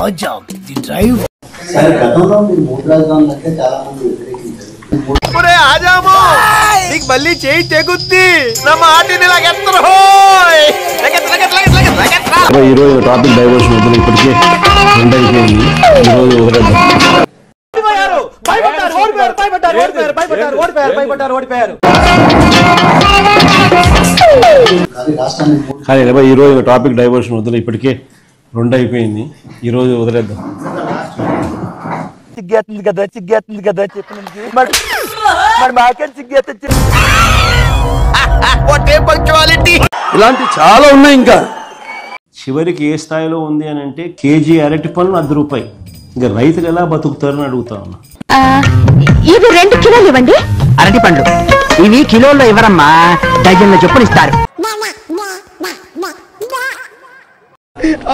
మజా the drive సరే గతంలో మీరు మూడు రాజధానులు అంటే చాలా మంది వ్యతిరేకించారు. ఒరే ఆజాము నీకు మళ్ళీ చేయి తెగుద్ది నా మాటిని లాగెత్తరు హోయ్ ఈ రోజు టాపిక్ డైవర్షన్ వద్దు ఇప్పటికే రెండు అయిపోయింది. ఈ రోజు కానీ ఈ రోజు టాపిక్ డైవర్షన్ వద్దు ఇప్పటికే రెండు అయిపోయింది. ఈ రోజు వదిలేద్దాం. సిగ్గేస్తుంది కదా చెప్పినందుకు మరి మాకేం సిగ్గేస్తుంది. ఇలాంటి చాలా ఉన్నాయి. ఇంకా చివరికి ఏ స్థాయిలో ఉంది అని అంటే కేజీ అరటి పళ్ళు ₹10. ఇంకా రైతులు ఎలా బతుకుతారని అడుగుతా ఉన్నా. ఇవి 2 కిలోలు ఇవ్వండి. అరటి పండ్లు ఇవి కిలోల్లో ఇవ్వరమ్మా, డజన్ల చొప్పున ఇస్తారు.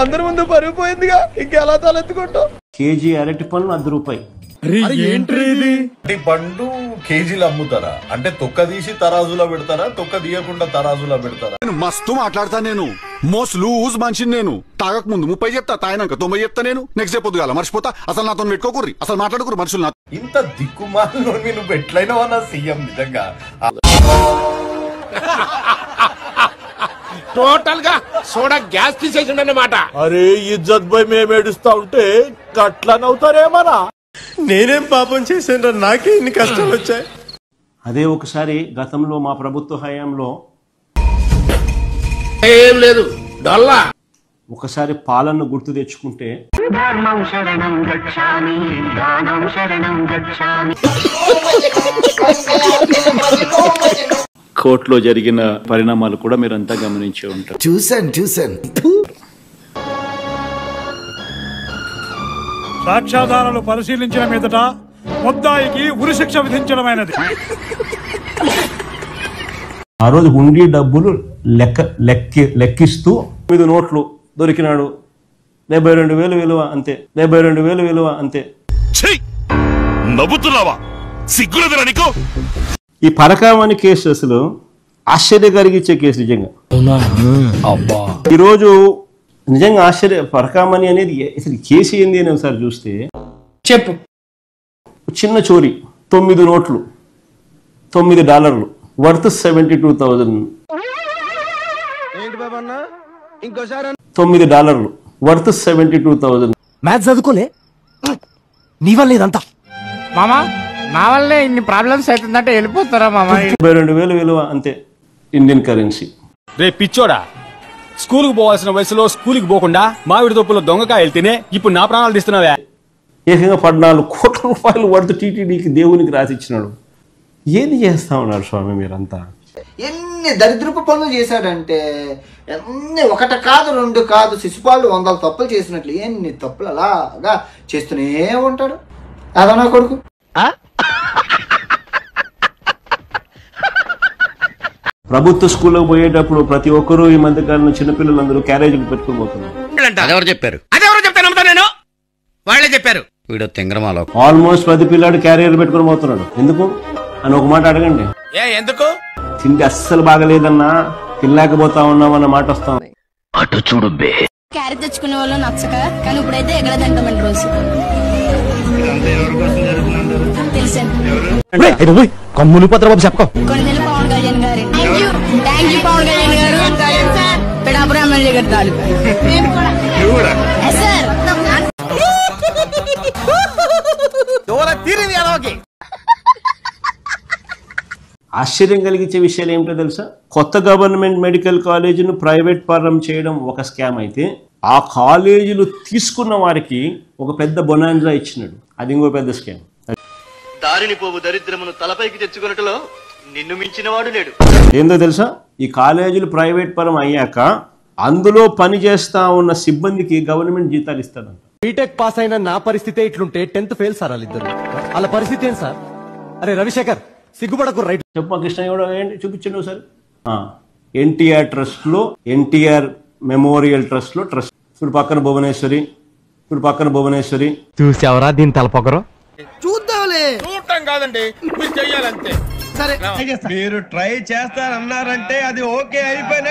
అందరి ముందు పరుగు పోయిందిగా ఇంకెలా తలెత్తుకుంటాం. కేజీ అరటి పళ్ళు ₹10. పండు కేజీలు అమ్ముతారా? అంటే తొక్క తీసి తరాజులో పెడతారా, తొక్క తీయకుండా తరాజులో పెడతారా? మస్తు మాట్లాడతా నేను. మోస్ట్ లూజ్ మనిషిని నేను. తాగక ముందు 30 చెప్తా, తాగినాక 90 చెప్తా. నేను నెక్స్ట్ డే పొద్దుగాల మర్చిపోతా. అసలు నాతో పెట్టుకోకూర్రి, అసలు మాట్లాడుకురు మనుషులు. నా ఇంత దిక్కుమాలలో నువ్వు ఎట్లయినా అన్న సీఎం నిజంగా టోటల్ గా సోడా గ్యాస్ తీసేసిండన్నమాట. అరే ఇజ్జత్ పోయి మేము ఏడుస్తా ఉంటే గట్లా నవ్వుతారేమన్నా? నేనేం పాపం చేశాను, నాకే ఇన్ని కష్టాలు వచ్చాయి. అదే ఒకసారి గతంలో మా ప్రభుత్వ హయాంలో ఏం లేదు డొల్లా. ఒకసారి పాలనను గుర్తు తెచ్చుకుంటే కోర్టులో జరిగిన పరిణామాలు కూడా మీరంతా గమనించే ఉంటారు. చూశాను. సాక్ష్యాధారాలు పరిశీలించిన మీదట ముద్దాయికి ఉరిశిక్ష విధించడమైనది. ఆ రోజు హుండీ డబ్బులు లెక్కిస్తూ 9 నోట్లు దొరికినాడు. 72,000 విలువ అంతే. 72,000 విలువ అంతే. నవ్వుతున్నావా? సిగ్గులేదురా నీకు? ఈ పరకామణి కేసు అసలు ఆశ్చర్య కలిగించే కేసు నిజంగా. ఈరోజు నిజంగా పరకామణి అనేది అసలు కేసు ఏంది అని ఒకసారి చూస్తే చెప్పు. చిన్న చోరీ, 9 నోట్లు, $9 వర్త్ 72,000. $9 వర్త్ 72,000. మ్యాథ్స్ చదువుకోలే నీ వల్ల ఇదంతా మామా. నా వల్లే ఇన్ని ప్రాబ్లమ్స్ అవుతుందంటే వెళ్ళిపోతారా మామా? 72,000 విలువ అంతే ఇండియన్ కరెన్సీ. రే పిచ్చోడా, స్కూల్ కు పోవాల్సిన వయసులో స్కూల్ కి పోకుండా మామిడి తొప్పులో దొంగకాయలు తినే ఇప్పుడు నా ప్రాణాలు తీస్తున్నావా? ఏకంగా 14 కోట్ల రూపాయలు వర్త్ టీటీడీకి దేవునికి రాసిచ్చినాడు. ఏది చేస్తా ఉన్నారు స్వామి మీరంతా? ఎన్ని దరిద్రపు పనులు చేశాడంటే, ఎన్ని ఒకటి కాదు 2 కాదు, శిశుపాలు 100 తప్పులు చేసినట్లు ఎన్ని తప్పులు అలాగా చేస్తూనే ఉంటాడు. అదనా కొడుకు. ప్రభుత్వ స్కూల్లో పోయేటప్పుడు ప్రతి ఒక్కరూ ఈ మధ్య కాలంలో చిన్నపిల్లలందరూ క్యారేజీలు పెట్టుకుని పోతున్నారు. అదెవరు చెప్పారు? అదెవరు చెప్తాను నేను, వాళ్ళే చెప్పారు. వీడు తింగరమాలో ఆల్మోస్ట్ ప్రతి పిల్లాడు క్యారియర్ పెట్టుకుని పోతున్నాడు. ఎందుకు అని ఒక మాట అడగండి. ఎందుకు? తిండి అస్సలు బాగలేదన్నా, తినలేకపోతా ఉన్నామన్న మాట వస్తాం. అటు చూడు బే. క్యారెట్ తెచ్చుకునే వాళ్ళు నచ్చక, కానీ ఇప్పుడైతే ఎక్కడ తింటామండి రోజు తెలిసాను. కమ్ములు పత్రబాబు చెప్పకం. కొన్ని నెలలు పవన్ కళ్యాణ్ గారు. థ్యాంక్ యూ పవన్ కళ్యాణ్ గారు. పిఠాపురం ఎమ్మెల్యే గారు తాలూకా సార్. ఆశ్చర్యం కలిగించే విషయాలు ఏమిటో తెలుసా? కొత్త గవర్నమెంట్ మెడికల్ కాలేజీను ప్రైవేట్ పరం చేయడం ఒక స్కామ్ అయితే, ఆ కాలేజీలు తీసుకున్న వారికి ఒక పెద్ద బొనాన్జా ఇచ్చినాడు. అది ఇంకో పెద్ద స్కామ్. దారిని పోవు దరిద్రమును తలపైకి తెచ్చుకున్నట్టులో నిన్ను మించిన వాడు లేడు. ఏందో తెలుసా? ఈ కాలేజీలు ప్రైవేట్ పరం అయ్యాక అందులో పని చేస్తా ఉన్న సిబ్బందికి గవర్నమెంట్ జీతాలు ఇస్తాడంట. బీటెక్ పాస్ అయిన నా పరిస్థితి ఇట్లుంటే 10th ఫెయిల్ సార్ వాళ్ళిద్దరు. వాళ్ళ పరిస్థితి ఏంటి సార్? అరే రవిశేఖర్ సిగ్గుపడకు. రైట్ చెప్పు కృష్ణ కూడా ఏంటి చూపించండి ఒకసారి. ఎన్టీఆర్ ట్రస్ట్ లో, ఎన్టీఆర్ మెమోరియల్ ట్రస్ట్ లో ట్రస్ట్. ఇప్పుడు పక్కన భువనేశ్వరి. చూసావరా దీని తలపొగరు? చూద్దాంలే. చూడటం కాదండి, మీరు చెయ్యాలంతే. సరే మీరు ట్రై చేస్తారన్నారంటే అది ఓకే అయిపోయిన